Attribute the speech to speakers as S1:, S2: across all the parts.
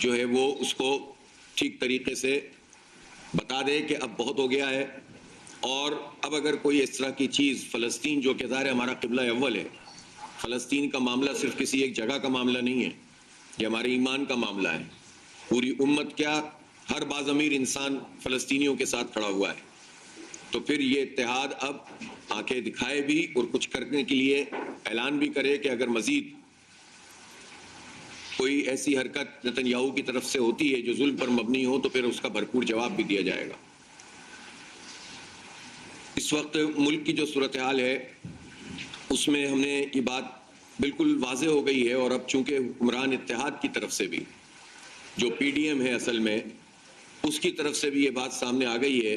S1: جو ہے وہ اس کو ٹھیک طریقے سے بتا دے کہ اب بہت ہو گیا ہے، اور اب اگر کوئی اس طرح کی چیز فلسطین، جو کہ ظاہر ہمارا قبلہ اول ہے، فلسطین کا معاملہ صرف کسی ایک جگہ کا معاملہ نہیں ہے، یہ ہمارے ایمان کا معاملہ ہے، پوری امت کیا ہر باضمیر انسان فلسطینیوں کے ساتھ کھڑا ہوا ہے، تو پھر یہ اتحاد اب آنکھیں دکھائے بھی اور کچھ کرنے کے لیے اعلان بھی کرے کہ اگر مزید کوئی ایسی حرکت نتن یاہو کی طرف سے ہوتی ہے جو ظلم پر مبنی ہو تو پھر اس کا بھرپور جواب بھی دیا جائے گا۔ اس وقت ملک کی جو صورتحال ہے اس میں ہم نے یہ بات بالکل واضح ہو گئی ہے، اور اب چونکہ حکمران اتحاد کی طرف سے بھی جو پی ڈی ایم ہے اصل میں، اس کی طرف سے بھی یہ بات سامنے آ گئی ہے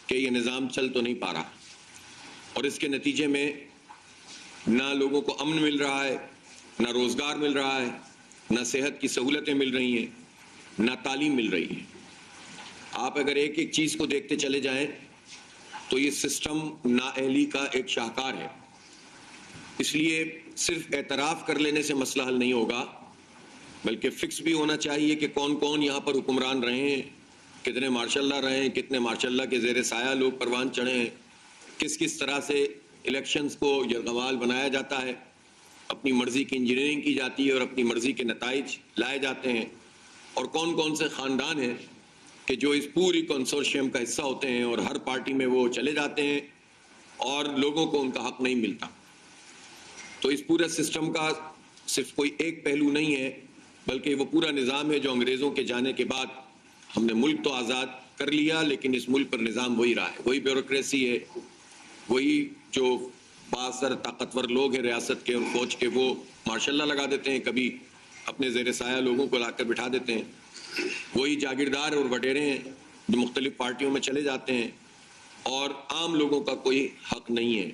S1: کہ یہ نظام چل تو نہیں پا رہا، اور اس کے نتیجے میں نہ لوگوں کو امن مل رہا ہے، نہ روزگار مل رہا ہے، نہ صحت کی سہولتیں مل رہی ہیں، نہ تعلیم مل رہی ہے۔ آپ اگر ایک ایک چیز کو دیکھتے چلے جائیں تو یہ سسٹم نااہلی کا ایک شاہکار ہے۔ اس لیے صرف اعتراف کر لینے سے مسئلہ حل نہیں ہوگا، بلکہ فکس بھی ہونا چاہیے کہ کون کون یہاں پر حکمران رہے ہیں، کتنے ماشاء اللہ رہے ہیں، کتنے ماشاء اللہ کے زیر سایہ لوگ پروان چڑھے ہیں، کس کس طرح سے الیکشنز کو یرغمال بنایا جاتا ہے، اپنی مرضی کی انجینئرنگ کی جاتی ہے اور اپنی مرضی کے نتائج لائے جاتے ہیں، اور کون کون سے خاندان ہیں کہ جو اس پوری کنسورشیم کا حصہ ہوتے ہیں اور ہر پارٹی میں وہ چلے جاتے ہیں اور لوگوں کو ان کا حق نہیں ملتا۔ تو اس پورے سسٹم کا صرف کوئی ایک پہلو نہیں ہے، بلکہ وہ پورا نظام ہے جو انگریزوں کے جانے کے بعد ہم نے ملک تو آزاد کر لیا، لیکن اس ملک پر نظام وہی رہا ہے، وہی بیوروکریسی ہے، وہی جو بااثر طاقتور لوگ ہیں ریاست کے اور فوج کے، وہ ماشاء اللہ لگا دیتے ہیں، کبھی اپنے زیر سایہ لوگوں کو لا کر بٹھا دیتے ہیں، وہی جاگیردار اور وڈیرے ہیں جو مختلف پارٹیوں میں چلے جاتے ہیں، اور عام لوگوں کا کوئی حق نہیں ہے۔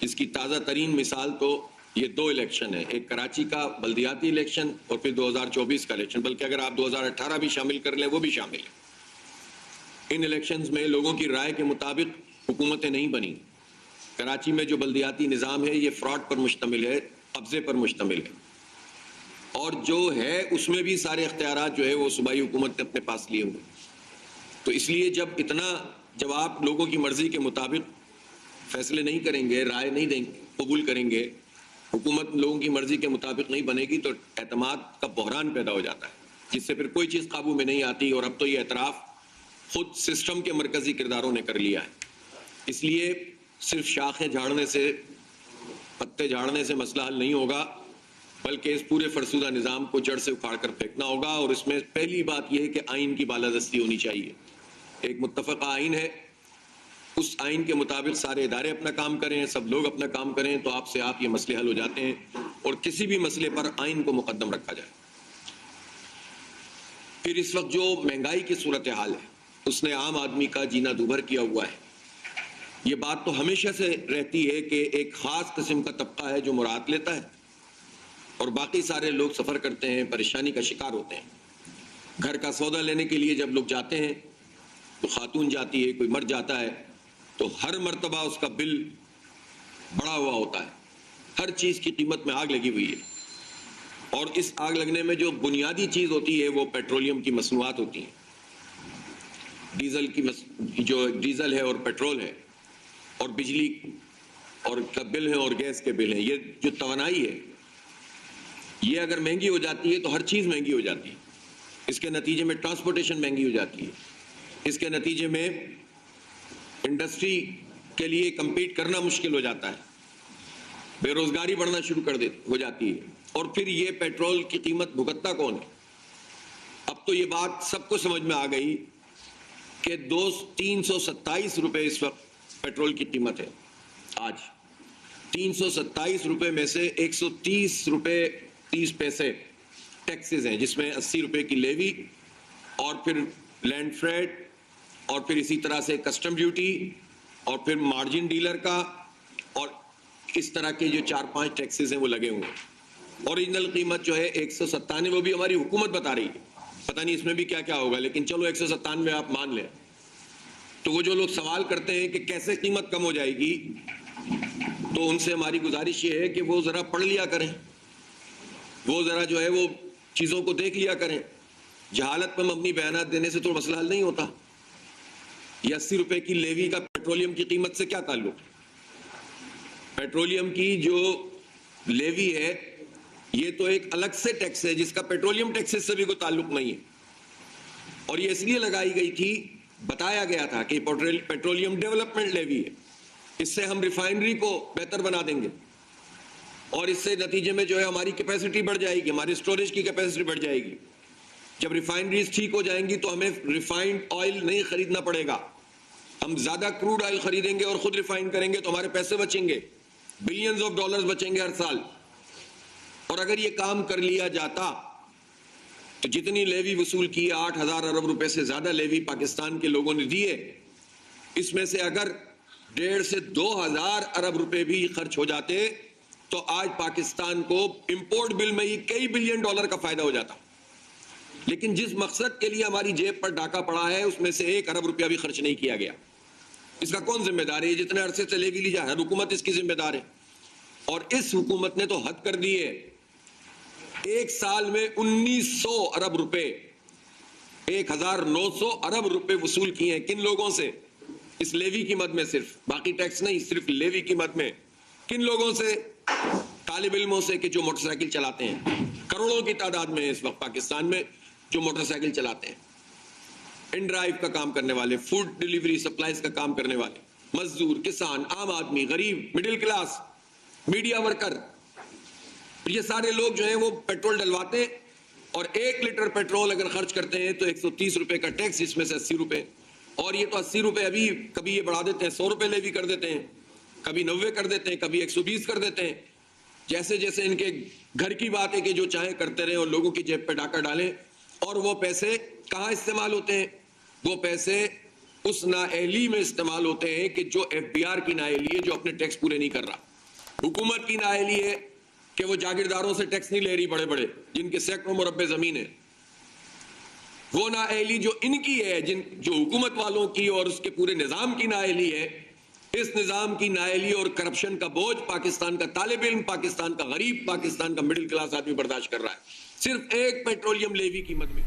S1: اس کی تازہ ترین مثال تو یہ دو الیکشن ہے، ایک کراچی کا بلدیاتی الیکشن اور پھر 2024 کا الیکشن، بلکہ اگر آپ 2018 بھی شامل کر لیں وہ بھی شامل ہے۔ ان الیکشنز میں لوگوں کی رائے کے مطابق حکومتیں نہیں بنی۔ کراچی میں جو بلدیاتی نظام ہے یہ فراڈ پر مشتمل ہے، قبضے پر مشتمل ہے، اور جو ہے اس میں بھی سارے اختیارات جو ہے وہ صوبائی حکومت نے اپنے پاس لیے ہوئے۔ تو اس لیے جب آپ لوگوں کی مرضی کے مطابق فیصلے نہیں کریں گے، رائے نہیں دیں گے، قبول کریں گے، حکومت لوگوں کی مرضی کے مطابق نہیں بنے گی، تو اعتماد کا بحران پیدا ہو جاتا ہے، جس سے پھر کوئی چیز قابو میں نہیں آتی، اور اب تو یہ اعتراف خود سسٹم کے مرکزی کرداروں نے کر لیا ہے۔ اس لیے صرف شاخیں جھاڑنے سے، پتے جھاڑنے سے مسئلہ حل نہیں ہوگا، بلکہ اس پورے فرسودہ نظام کو جڑ سے اکھاڑ کر پھینکنا ہوگا، اور اس میں پہلی بات یہ ہے کہ آئین کی بالادستی ہونی چاہیے۔ ایک متفقہ آئین ہے، اس آئین کے مطابق سارے ادارے اپنا کام کریں، سب لوگ اپنا کام کریں، تو آپ سے آپ یہ مسئلے حل ہو جاتے ہیں، اور کسی بھی مسئلے پر آئین کو مقدم رکھا جائے۔ پھر اس وقت جو مہنگائی کی صورتحال ہے اس نے عام آدمی کا جینا دوبھر کیا ہوا ہے۔ یہ بات تو ہمیشہ سے رہتی ہے کہ ایک خاص قسم کا طبقہ ہے جو مراد لیتا ہے، اور باقی سارے لوگ سفر کرتے ہیں، پریشانی کا شکار ہوتے ہیں۔ گھر کا سودا لینے کے لیے جب لوگ جاتے ہیں تو خاتون جاتی ہے، کوئی مر جاتا ہے تو ہر مرتبہ اس کا بل بڑا ہوا ہوتا ہے، ہر چیز کی قیمت میں آگ لگی ہوئی ہے، اور اس آگ لگنے میں جو بنیادی چیز ہوتی ہے وہ پیٹرولیم کی مصنوعات ہوتی ہیں، جو ڈیزل ہے اور پیٹرول ہے اور بجلی اور کا بل ہے اور گیس کے بل ہیں، یہ جو توانائی ہے یہ اگر مہنگی ہو جاتی ہے تو ہر چیز مہنگی ہو جاتی ہے۔ اس کے نتیجے میں ٹرانسپورٹیشن مہنگی ہو جاتی ہے، اس کے نتیجے میں انڈسٹری کے لیے کمپیٹ کرنا مشکل ہو جاتا ہے، بے روزگاری بڑھنا شروع ہو جاتی ہے، اور پھر یہ پیٹرول کی قیمت بھگتتا کون ہے؟ اب تو یہ بات سب کو سمجھ میں آ گئی کہ 327 روپے اس وقت پیٹرول کی قیمت ہے۔ آج 327 روپے میں سے 130 روپے 30 پیسے ٹیکسز ہیں، جس میں 80 روپے کی لیوی اور پھر لینڈ فریٹ اور پھر اسی طرح سے کسٹم ڈیوٹی اور پھر مارجن ڈیلر کا، اور اس طرح کے جو 4-5 ٹیکسز ہیں وہ لگے ہوئے ہیں۔ اوریجنل قیمت جو ہے 197، وہ بھی ہماری حکومت بتا رہی ہے، پتہ نہیں اس میں بھی کیا کیا ہوگا، لیکن چلو 197 آپ مان لیں۔ تو وہ جو لوگ سوال کرتے ہیں کہ کیسے قیمت کم ہو جائے گی، تو ان سے ہماری گزارش یہ ہے کہ وہ ذرا پڑھ لیا کریں، وہ ذرا جو ہے وہ چیزوں کو دیکھ لیا کریں، جہالت پر مبنی بیانات دینے سے تو مسئلہ حل نہیں ہوتا. یہ 80 روپے کی لیوی کا پیٹرولیم کی قیمت سے کیا تعلق؟ پیٹرولیم کی جو لیوی ہے یہ تو ایک الگ سے ٹیکس ہے جس کا پیٹرولیم ٹیکس سے بھی کوئی تعلق نہیں ہے. اور یہ اس لیے لگائی گئی تھی، بتایا گیا تھا کہ پیٹرولیم ڈیولپمنٹ لیوی ہے، اس سے ہم ریفائنری کو بہتر بنا دیں گے اور اس سے نتیجے میں جو ہے ہماری کیپیسٹی بڑھ جائے گی، ہماری اسٹوریج کی کیپیسٹی بڑھ جائے گی. جب ریفائنریز ٹھیک ہو جائیں گی تو ہمیں ریفائنڈ آئل نہیں خریدنا پڑے گا، ہم زیادہ کروڈ آئل خریدیں گے اور خود ریفائن کریں گے تو ہمارے پیسے بچیں گے، بلینز آف ڈالرز بچیں گے ہر سال. اور اگر یہ کام کر لیا جاتا تو جتنی لیوی وصول کی ہے 8,000 ارب روپے سے زیادہ لیوی پاکستان کے لوگوں نے دی ہے، اس میں سے اگر 1.5 سے 2,000 ارب روپے بھی خرچ ہو جاتے تو آج پاکستان کو امپورٹ بل میں ہی کئی بلین ڈالر کا فائدہ ہو جاتا. لیکن جس مقصد کے لیے ہماری جیب پر ڈاکہ پڑا ہے اس میں سے 1 ارب روپیہ بھی خرچ نہیں کیا گیا. اس کا کون ذمہ دار ہے؟ جتنے عرصے سے لیوی لی جائے ہر حکومت اس کی ذمہ دار ہے. اور اس حکومت نے تو حد کر دی ہے، ایک سال میں 1,900 ارب روپے 1,900 ارب روپے وصول کیے ہیں. کن لوگوں سے؟ اس لیوی کی مد میں، صرف باقی ٹیکس نہیں، صرف لیوی کی مد میں. کن لوگوں سے؟ طالب علموں سے کہ جو موٹر سائیکل چلاتے ہیں، کروڑوں کی تعداد میں اس وقت پاکستان میں جو موٹر سائیکل چلاتے ہیں، ان ڈرائیو کا کام کرنے والے، فوڈ ڈیلیوری سپلائز کا کام کرنے والے، مزدور، کسان، عام آدمی، غریب، مڈل کلاس، میڈیا ورکر، یہ سارے لوگ جو ہیں وہ پیٹرول ڈلواتے ہیں اور 1 لیٹر پیٹرول اگر خرچ کرتے ہیں تو 130 روپے کا ٹیکس، جس میں سے 80 روپے. اور یہ تو 80 روپے ابھی کبھی یہ بڑھا دیتے ہیں، 100 روپے لیوی کر دیتے ہیں، کبھی 90 کر دیتے ہیں، کبھی 120 کر دیتے ہیں. جیسے جیسے ان کے گھر کی بات ہے کہ جو چاہیں کرتے رہیں اور لوگوں کی جیب پہ ڈاکہ ڈالیں. اور وہ پیسے کہاں استعمال ہوتے ہیں؟ وہ پیسے اس نااہلی میں استعمال ہوتے ہیں کہ جو FBR کی نااہلی ہے، جو اپنے ٹیکس پورے نہیں کر رہا. حکومت کی نااہلی ہے کہ وہ جاگیرداروں سے ٹیکس نہیں لے رہی، بڑے بڑے جن کے سینکڑوں مربع زمین ہے. وہ نااہلی جو ان کی ہے، جو حکومت والوں کی اور اس کے پورے نظام کی نااہلی ہے، اس نظام کی نااہلی اور کرپشن کا بوجھ پاکستان کا طالب علم، پاکستان کا غریب، پاکستان کا مڈل کلاس آدمی برداشت کر رہا ہے، صرف ایک پیٹرولیم لیوی کی مد میں.